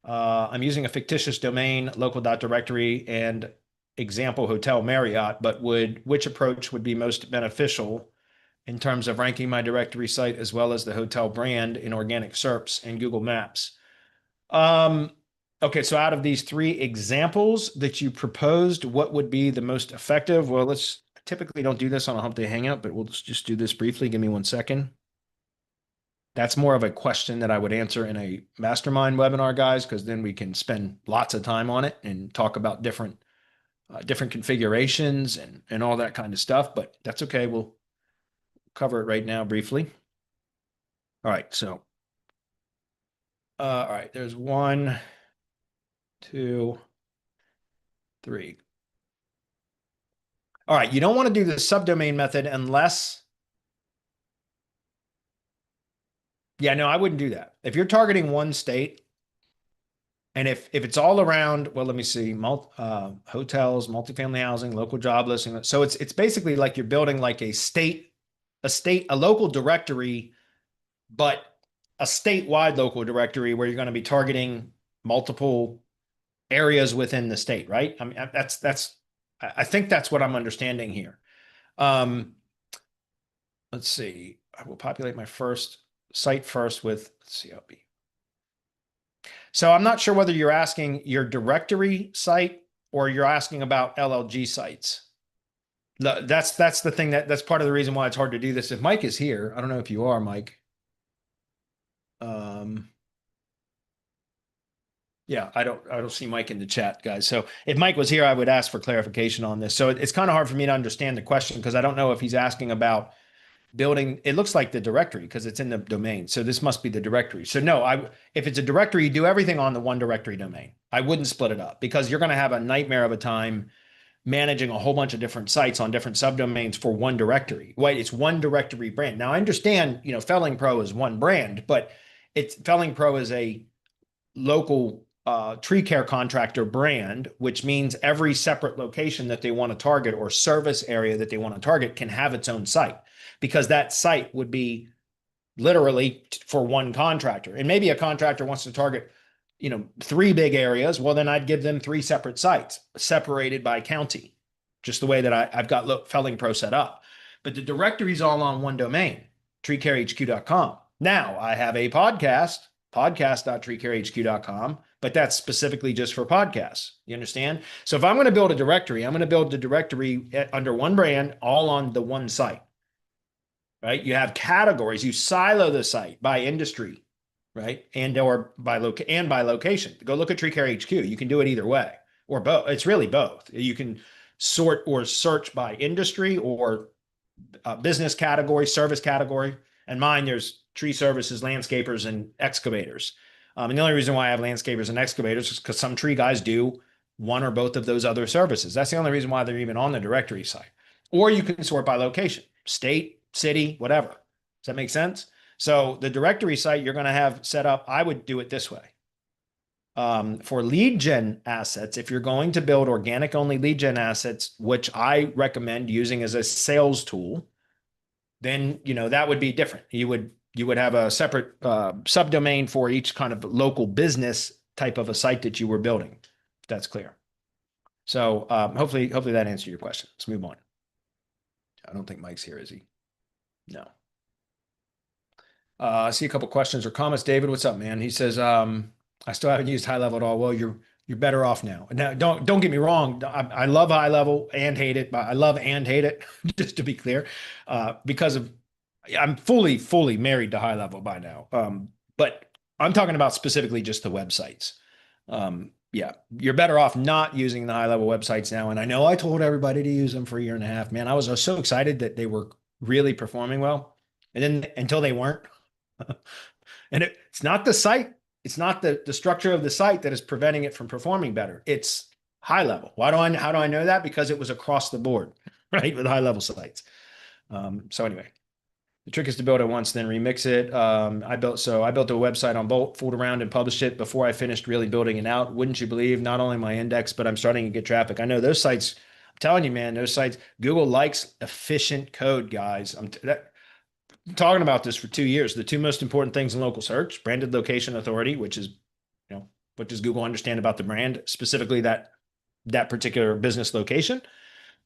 I'm using a fictitious domain, local.directory, and example hotel Marriott, but which approach would be most beneficial in terms of ranking my directory site as well as the hotel brand in organic SERPs and Google Maps? Okay, so out of these three examples that you proposed, what would be the most effective? Well, typically don't do this on a Hump Day Hangout, but we'll just do this briefly. Give me 1 second. That's more of a question that I would answer in a mastermind webinar, guys, because then we can spend lots of time on it and talk about different configurations and all that kind of stuff. But that's okay. We'll cover it right now briefly. All right. So, all right. There's 1, 2, 3. All right. You don't want to do the subdomain method unless. Yeah, no, I wouldn't do that. If you're targeting one state, and if it's all around, well, let me see, hotels, multifamily housing, local job listing. So it's basically like you're building like a local directory, but a statewide local directory where you're going to be targeting multiple areas within the state, right? I mean, I think that's what I'm understanding here. Let's see. I will populate my first site first with CLB. So I'm not sure whether you're asking your directory site or you're asking about LLG sites. That's the thing that's part of the reason why it's hard to do this. If Mike is here, I don't know if you are, Mike. Yeah, I don't see Mike in the chat, guys. So if Mike was here, I would ask for clarification on this. So it's kind of hard for me to understand the question because I don't know if he's asking about building. It looks like the directory because it's in the domain. So this must be the directory. So no, if it's a directory, you do everything on the one directory domain. I wouldn't split it up because you're going to have a nightmare of a time managing a whole bunch of different sites on different subdomains for one directory. Right? It's one directory brand. Now I understand, Felling.pro is one brand, but Felling.pro is a local tree care contractor brand, which means every separate location that they want to target or service area that they want to target can have its own site because that site would be literally for one contractor. And maybe a contractor wants to target, 3 big areas. Well, then I'd give them 3 separate sites separated by county, just the way that I've got Felling.pro set up. But the directory is all on one domain, treecarehq.com. Now I have a podcast.treecarehq.com, but that's specifically just for podcasts. You understand? So if I'm going to build a directory, I'm going to build the directory under one brand, all on the one site, right? You have categories. You silo the site by industry, right? Or by location. Go look at TreeCareHQ. You can do it either way or both. It's really both. You can sort or search by industry or business category, service category. And mine, there's tree services, landscapers, and excavators. And the only reason why I have landscapers and excavators is because some tree guys do one or both of those other services. That's the only reason why they're even on the directory site. Or you can sort by location, state, city, whatever. Does that make sense? So the directory site you're going to have set up, I would do it this way. For lead gen assets, if you're going to build organic only lead gen assets, which I recommend using as a sales tool, then that would be different. You would have a separate subdomain for each kind of local business type of a site that you were building. If that's clear. So hopefully that answered your question. Let's move on. I don't think Mike's here, is he? No. I see a couple questions or comments. David, what's up, man? He says, I still haven't used high level at all. Well, you're better off now. Now, don't get me wrong. I love high level and hate it, but I love and hate it, just to be clear, because I'm fully married to high level by now. But I'm talking about specifically just the websites. Yeah, you're better off not using the high level websites now. And I know I told everybody to use them for a year and a half, man. I was so excited that they were really performing well. And then until they weren't, and it's not the site. It's not the structure of the site that is preventing it from performing better. It's high level. How do I know that? Because it was across the board, right? With high level sites. So anyway, the trick is to build it once, then remix it. I built a website on Bolt, fooled around and published it before I finished really building it out. Wouldn't you believe, not only my index, but I'm starting to get traffic. I know those sites, I'm telling you, man, those sites, Google likes efficient code, guys. I'm talking about this for 2 years. The two most important things in local search: branded location authority, which is, what does Google understand about the brand, specifically that particular business location.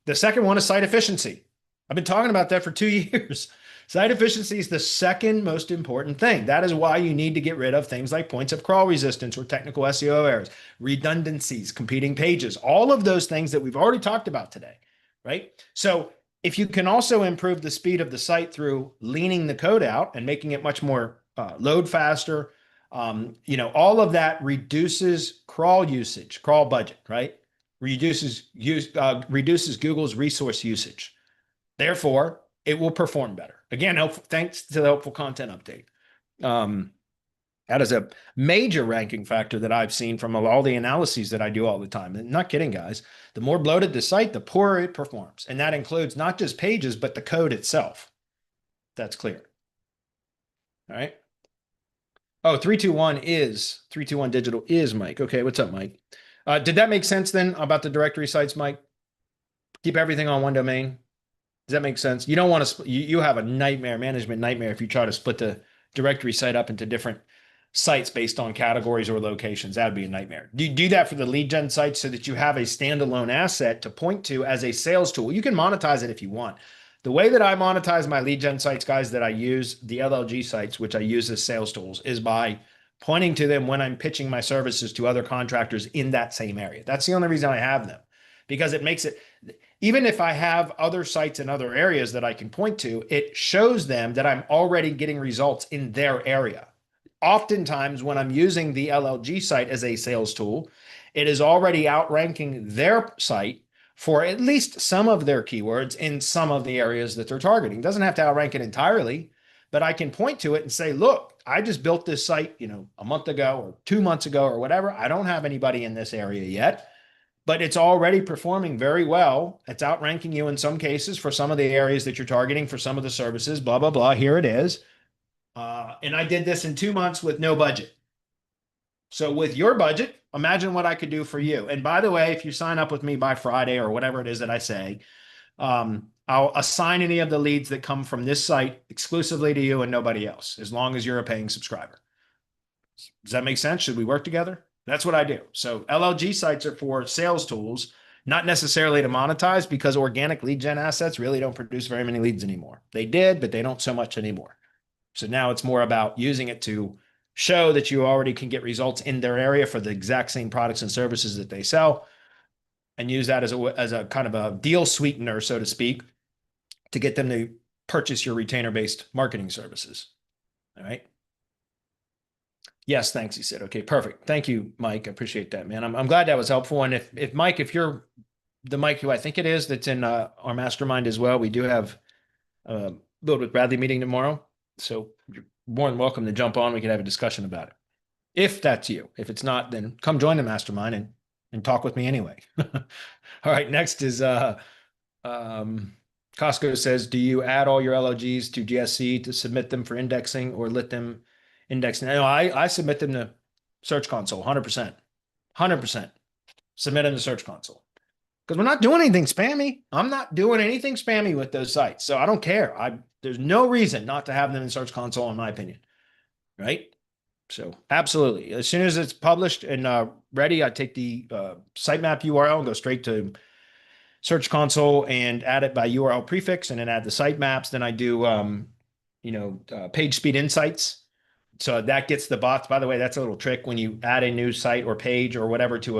The second one is site efficiency. I've been talking about that for 2 years. Site efficiency is the second most important thing. That is why you need to get rid of things like points of crawl resistance or technical SEO errors, redundancies, competing pages, all of those things that we've already talked about today, right? So if you can also improve the speed of the site through leaning the code out and making it much more load faster, all of that reduces crawl usage, crawl budget, right? Reduces Google's resource usage. Therefore, it will perform better. Again, thanks to the helpful content update. That is a major ranking factor that I've seen from all the analyses that I do all the time. And not kidding, guys. The more bloated the site, the poorer it performs. And that includes not just pages, but the code itself. That's clear. All right. Oh, 321 digital is Mike. Okay, what's up, Mike? Did that make sense then about the directory sites, Mike? Keep everything on one domain. Does that make sense? You don't want to, you have a management nightmare if you try to split the directory site up into different sites based on categories or locations. That would be a nightmare. Do that for the lead gen sites so that you have a standalone asset to point to as a sales tool. You can monetize it if you want. The way that I monetize my lead gen sites, guys, that I use, the LLG sites, which I use as sales tools, is by pointing to them when I'm pitching my services to other contractors in that same area. That's the only reason I have them, because it makes it, even if I have other sites in other areas that I can point to, it shows them that I'm already getting results in their area. Oftentimes, when I'm using the LLG site as a sales tool, it is already outranking their site for at least some of their keywords in some of the areas that they're targeting. It doesn't have to outrank it entirely, but I can point to it and say, look, I just built this site, a month ago or 2 months ago or whatever. I don't have anybody in this area yet, but it's already performing very well. It's outranking you in some cases for some of the areas that you're targeting for some of the services, blah, blah, blah. Here it is. And I did this in 2 months with no budget. So with your budget, imagine what I could do for you. And by the way, if you sign up with me by Friday or whatever it is that I say, I'll assign any of the leads that come from this site exclusively to you and nobody else, as long as you're a paying subscriber. Does that make sense? Should we work together? That's what I do. So LLG sites are for sales tools, not necessarily to monetize, because organic lead gen assets really don't produce very many leads anymore. They did, but they don't so much anymore. So now it's more about using it to show that you already can get results in their area for the exact same products and services that they sell, and use that as a kind of a deal sweetener, so to speak, to get them to purchase your retainer-based marketing services. All right. Yes, thanks, he said. Okay, perfect. Thank you, Mike. I appreciate that, man. I'm glad that was helpful. And if Mike, if you're the Mike who I think it is, that's in our mastermind as well, we do have Build with Bradley meeting tomorrow. So you're more than welcome to jump on. We can have a discussion about it. If that's you. If it's not, then come join the mastermind and talk with me anyway. All right. Next is Costco says, do you add all your LLGs to GSC to submit them for indexing or let them index? No, I submit them to Search Console 100%. 100%. Submit them to Search Console. Because we're not doing anything spammy. I'm not doing anything spammy with those sites. So I don't care. There's no reason not to have them in Search Console, in my opinion. Right? So absolutely. As soon as it's published and ready, I take the sitemap URL and go straight to Search Console and add it by URL prefix and then add the sitemaps. Then I do, page speed insights. So that gets the bots. By the way, that's a little trick when you add a new site or page or whatever to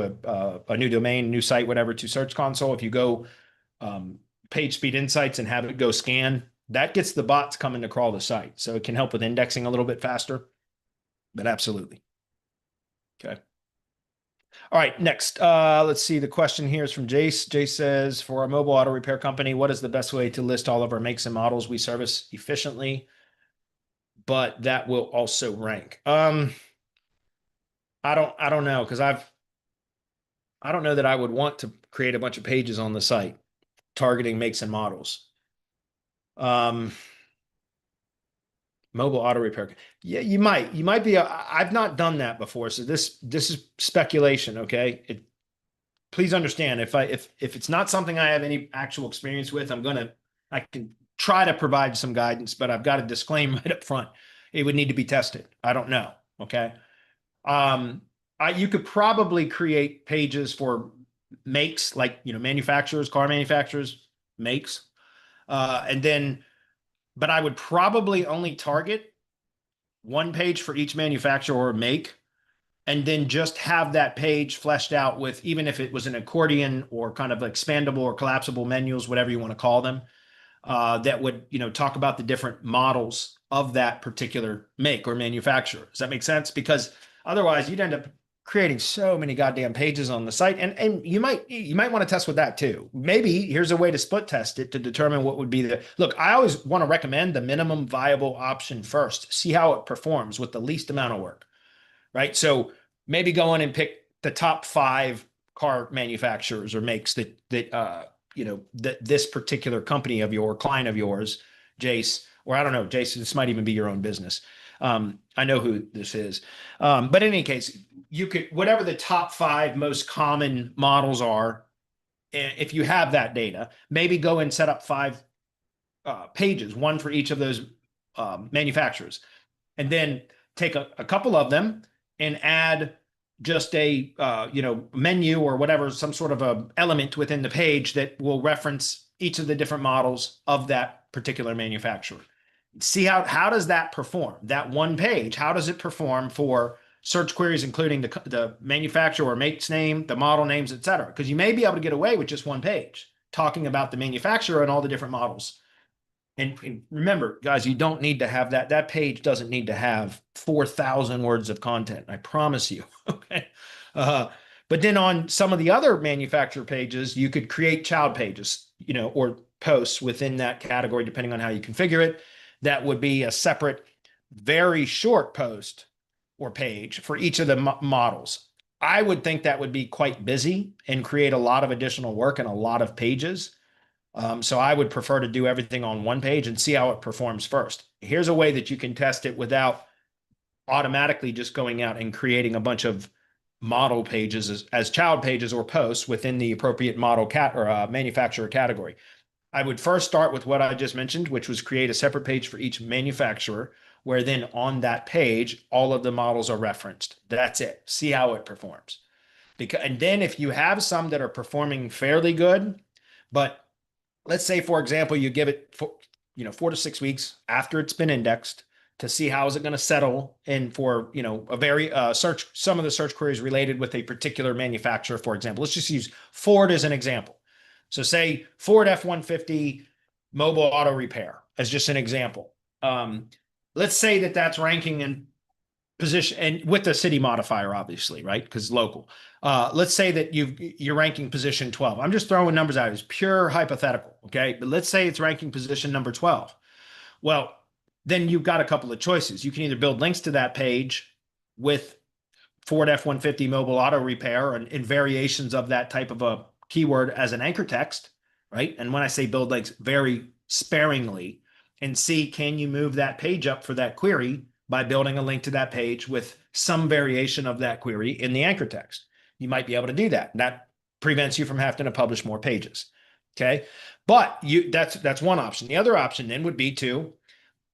a new domain, new site, whatever to Search Console. If you go page speed insights and have it go scan, that gets the bots coming to crawl the site. So it can help with indexing a little bit faster, but absolutely. Okay. All right, next, let's see. The question here is from Jace. Jace says, for our mobile auto repair company, what is the best way to list all of our makes and models we service efficiently, but that will also rank? I don't know, because I don't know that I would want to create a bunch of pages on the site targeting makes and models. Mobile auto repair. Yeah, you might be. I've not done that before. So this is speculation. Okay. Please understand if it's not something I have any actual experience with, I can try to provide some guidance, but I've got to disclaim right up front. It would need to be tested. I don't know. Okay. You could probably create pages for makes, like, manufacturers, car manufacturers, makes, but I would probably only target one page for each manufacturer or make, and then just have that page fleshed out with, even if it was an accordion or kind of expandable or collapsible menus, whatever you want to call them, that would, talk about the different models of that particular make or manufacturer. Does that make sense? Because otherwise you'd end up creating so many goddamn pages on the site. And you might want to test with that too. Maybe here's a way to split test it to determine what would be look, I always want to recommend the minimum viable option first, see how it performs with the least amount of work, right? So maybe go in and pick the top 5 car manufacturers or makes that this particular company of your client of yours, Jace, or I don't know, Jace, this might even be your own business. I know who this is. But in any case, you could, whatever the top 5 most common models are, if you have that data, maybe go and set up 5 pages, one for each of those manufacturers, and then take a couple of them and add just a menu or whatever, some sort of a element within the page that will reference each of the different models of that particular manufacturer. See how does that perform? That one page, how does it perform for search queries, including the manufacturer or make's name, the model names, et cetera? Because you may be able to get away with just one page talking about the manufacturer and all the different models. And remember, guys, you don't need to have that. That page doesn't need to have 4,000 words of content. I promise you. Okay. But then on some of the other manufacturer pages, you could create child pages, or posts within that category, depending on how you configure it. That would be a separate, very short post or page for each of the models. I would think that would be quite busy and create a lot of additional work and a lot of pages. So I would prefer to do everything on one page and see how it performs first. Here's a way that you can test it without automatically just going out and creating a bunch of model pages as child pages or posts within the appropriate model manufacturer category. I would first start with what I just mentioned, which was create a separate page for each manufacturer, where then on that page, all of the models are referenced. That's it. See how it performs. And then if you have some that are performing fairly good, but let's say, for example, you give it 4 to 6 weeks after it's been indexed to see how is it going to settle in for, a very some of the search queries related with a particular manufacturer, for example. Let's just use Ford as an example. So say Ford F-150 mobile auto repair as just an example. Let's say that that's ranking in position, and with the city modifier, obviously, right? Because local. Let's say that you're ranking position 12. I'm just throwing numbers out. It's pure hypothetical, okay? But let's say it's ranking position number 12. Well, then you've got a couple of choices. You can either build links to that page with Ford F-150 mobile auto repair and variations of that type of a keyword as an anchor text, right? And when I say build links, very sparingly, and see, can you move that page up for that query by building a link to that page with some variation of that query in the anchor text? You might be able to do that. That prevents you from having to publish more pages. Okay. But that's one option. The other option then would be to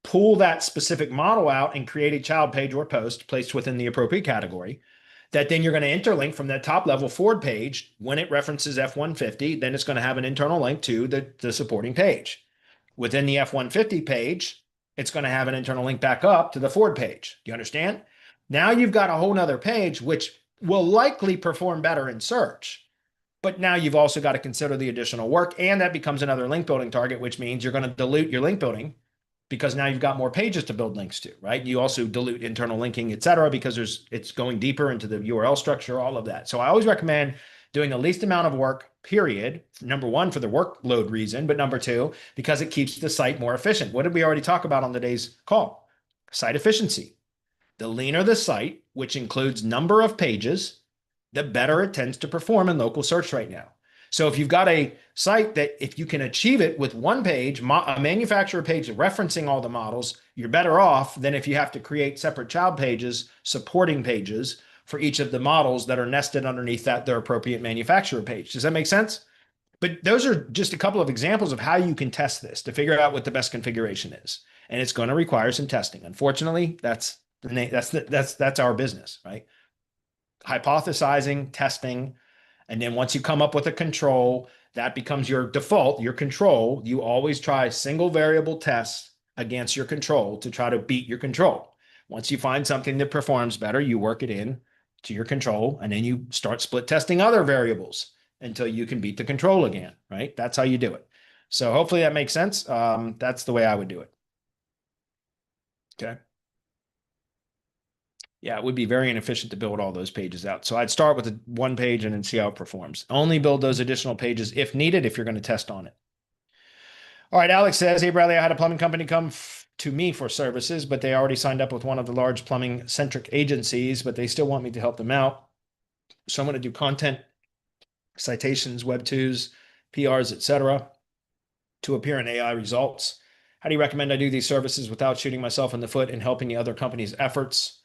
pull that specific model out and create a child page or post placed within the appropriate category that then you're going to interlink from that top level Ford page. When it references F-150, then it's going to have an internal link to the supporting page. Within the F-150 page, it's going to have an internal link back up to the Ford page. Do you understand? Now you've got a whole nother page, which will likely perform better in search. But now you've also got to consider the additional work, and that becomes another link building target, which means you're going to dilute your link building because now you've got more pages to build links to, right? You also dilute internal linking, et cetera, because it's going deeper into the URL structure, all of that. So I always recommend doing the least amount of work, period. Number one, for the workload reason, but number two, because it keeps the site more efficient. What did we already talk about on today's call? Site efficiency. The leaner the site, which includes number of pages, the better it tends to perform in local search right now. So if you've got a site that if you can achieve it with one page, a manufacturer page referencing all the models, you're better off than if you have to create separate child pages, supporting pages for each of the models that are nested underneath their appropriate manufacturer page. Does that make sense? But those are just a couple of examples of how you can test this to figure out what the best configuration is. And it's going to require some testing. Unfortunately, that's our business, right? Hypothesizing, testing, and then once you come up with a control, that becomes your default, your control. You always try single variable tests against your control to try to beat your control. Once you find something that performs better, you work it in to your control, and then you start split testing other variables until you can beat the control again, right? That's how you do it. So hopefully that makes sense. That's the way I would do it. Okay. Yeah, it would be very inefficient to build all those pages out. So I'd start with one page and then see how it performs. Only build those additional pages if needed, if you're going to test on it. All right, Alex says, hey, Bradley, I had a plumbing company come to me for services, but they already signed up with one of the large plumbing centric agencies, but they still want me to help them out. So I'm going to do content, citations, web twos, PRs, etc., to appear in AI results. How do you recommend I do these services without shooting myself in the foot and helping the other company's efforts?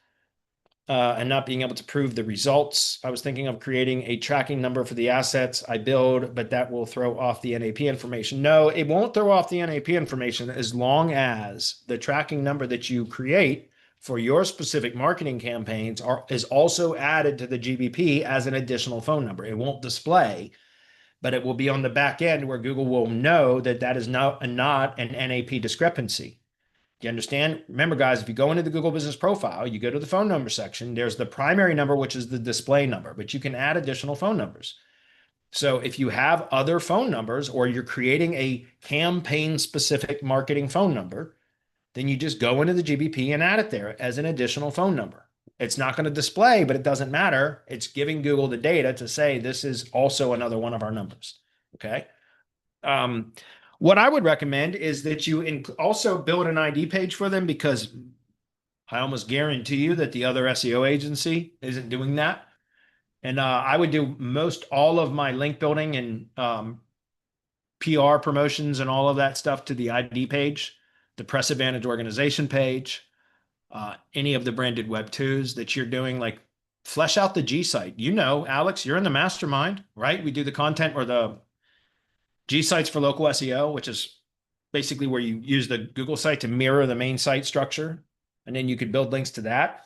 And not being able to prove the results? I was thinking of creating a tracking number for the assets I build, but that will throw off the NAP information. No, it won't throw off the NAP information as long as the tracking number that you create for your specific marketing campaigns is also added to the GBP as an additional phone number. It won't display, but it will be on the back end where Google will know that that is not an NAP discrepancy. You understand? Remember, guys, if you go into the Google Business Profile, you go to the phone number section, there's the primary number, which is the display number, but you can add additional phone numbers. So if you have other phone numbers or you're creating a campaign-specific marketing phone number, then you just go into the GBP and add it there as an additional phone number. It's not going to display, but it doesn't matter. It's giving Google the data to say this is also another one of our numbers. Okay. What I would recommend is that you also build an ID page for them, because I almost guarantee you that the other SEO agency isn't doing that. And I would do most all of my link building and PR promotions and all of that stuff to the ID page, the Press Advantage organization page, any of the branded Web 2s that you're doing, like flesh out the G site. You know, Alex, you're in the mastermind, right? We do the content or the G sites for local SEO, which is basically where you use the Google site to mirror the main site structure. And then you could build links to that.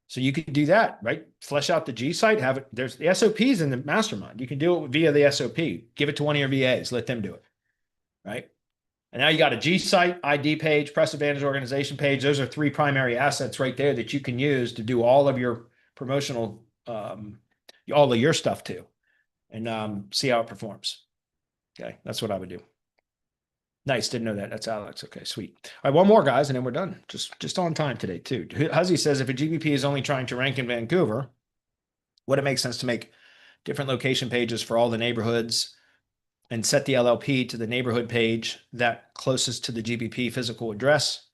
So you could do that, right? Flesh out the G site, have it. There's the SOPs in the mastermind. You can do it via the SOP. Give it to one of your VAs, let them do it, right? And now you got a G site, ID page, Press Advantage organization page. Those are three primary assets right there that you can use to do all of your promotional, all of your stuff too, and see how it performs. Okay, that's what I would do. Nice, didn't know that. That's Alex. Okay, sweet. All right, one more, guys, and then we're done. Just on time today, too. Huzzy says, if a GBP is only trying to rank in Vancouver, would it make sense to make different location pages for all the neighborhoods and set the LLP to the neighborhood page that closest to the GBP physical address?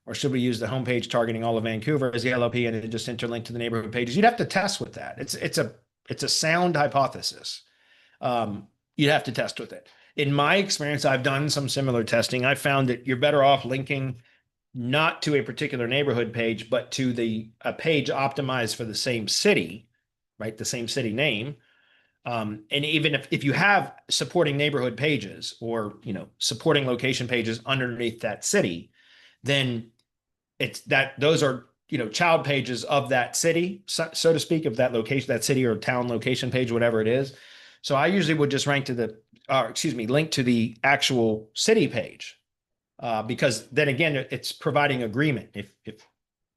Or should we use the homepage targeting all of Vancouver as the LLP and then just interlink to the neighborhood pages? You'd have to test with that. It's a sound hypothesis. You'd have to test with it. In my experience, I've done some similar testing. I found that you're better off linking not to a particular neighborhood page, but to a page optimized for the same city, right? The same city name. And even if you have supporting neighborhood pages or, supporting location pages underneath that city, then it's that those are, child pages of that city, so to speak, of that location, that city or town location page, whatever it is. So I usually would just link to the actual city page, because then again, it's providing agreement. If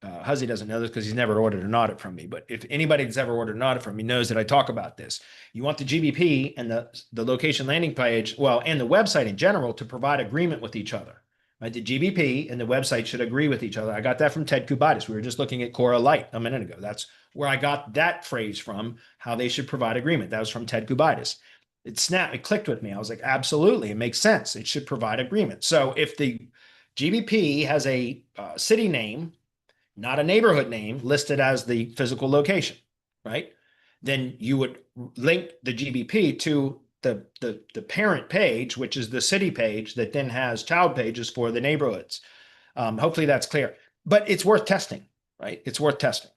Huzzy doesn't know this because he's never ordered an audit from me, but if anybody that's ever ordered an audit from me knows that I talk about this, you want the GBP and the location landing page, well, and the website in general to provide agreement with each other. Right? The GBP and the website should agree with each other. I got that from Ted Kubitis. We were just looking at Cora Light a minute ago. That's where I got that phrase from, how they should provide agreement. That was from Ted Kubitis. It clicked with me. I was like, absolutely, it makes sense. It should provide agreement. So if the GBP has a city name, not a neighborhood name, listed as the physical location, right? Then you would link the GBP to the parent page, which is the city page that then has child pages for the neighborhoods. Hopefully that's clear, but it's worth testing, right? It's worth testing.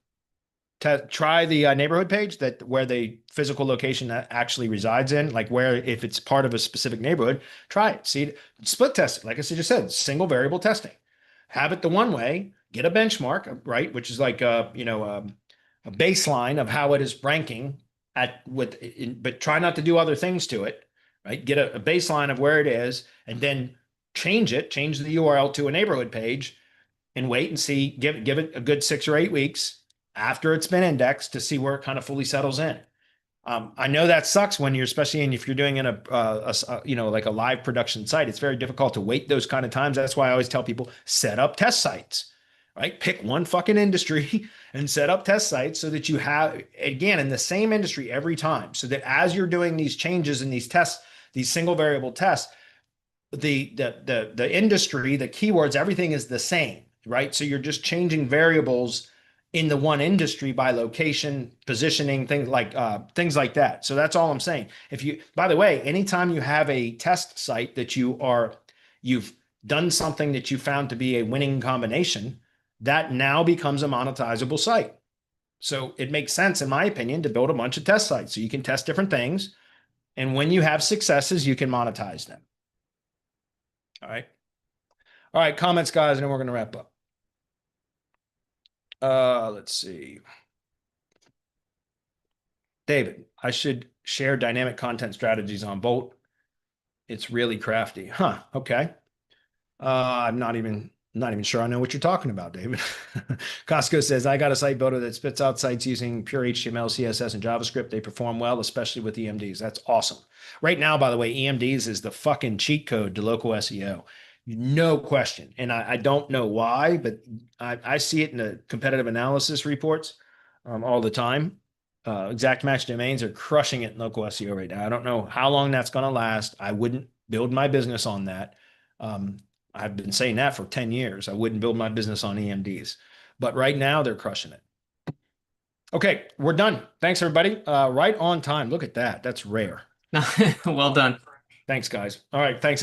Try the neighborhood page where the physical location actually resides in, like where, if it's part of a specific neighborhood, try it. See, split test it. Like I just said, single variable testing. Have it the one way, get a benchmark, right? Which is like a baseline of how it is ranking but try not to do other things to it, right? Get a baseline of where it is, and then change the URL to a neighborhood page, and wait and see, give it a good 6 or 8 weeks after it's been indexed to see where it kind of fully settles in. I know that sucks when especially if you're doing in like a live production site. It's very difficult to wait those kind of times. That's why I always tell people, set up test sites, right? Pick one fucking industry and set up test sites so that you have, again, in the same industry every time, so that as you're doing these changes in these tests, these single variable tests, the industry, the keywords, everything is the same, right? So you're just changing variables in the one industry by location, positioning, things like that. So that's all I'm saying. By the way, anytime you have a test site that you've done something that you found to be a winning combination, that now becomes a monetizable site. So it makes sense, in my opinion, to build a bunch of test sites so you can test different things. And when you have successes, you can monetize them. All right. All right. Comments, guys, and then we're going to wrap up. Let's see. David, I should share dynamic content strategies on Bolt. It's really crafty. Huh. Okay. I'm not even sure I know what you're talking about, David. Costco says, I got a site builder that spits out sites using pure HTML, CSS, and JavaScript. They perform well, especially with EMDs. That's awesome. Right now, by the way, EMDs is the fucking cheat code to local SEO. No question. And I don't know why, but I see it in the competitive analysis reports all the time. Exact match domains are crushing it in local SEO right now. I don't know how long that's going to last. I wouldn't build my business on that. I've been saying that for 10 years. I wouldn't build my business on EMDs, but right now they're crushing it. Okay, we're done. Thanks, everybody. Right on time. Look at that. That's rare. Well done. Thanks, guys. All right. Thanks.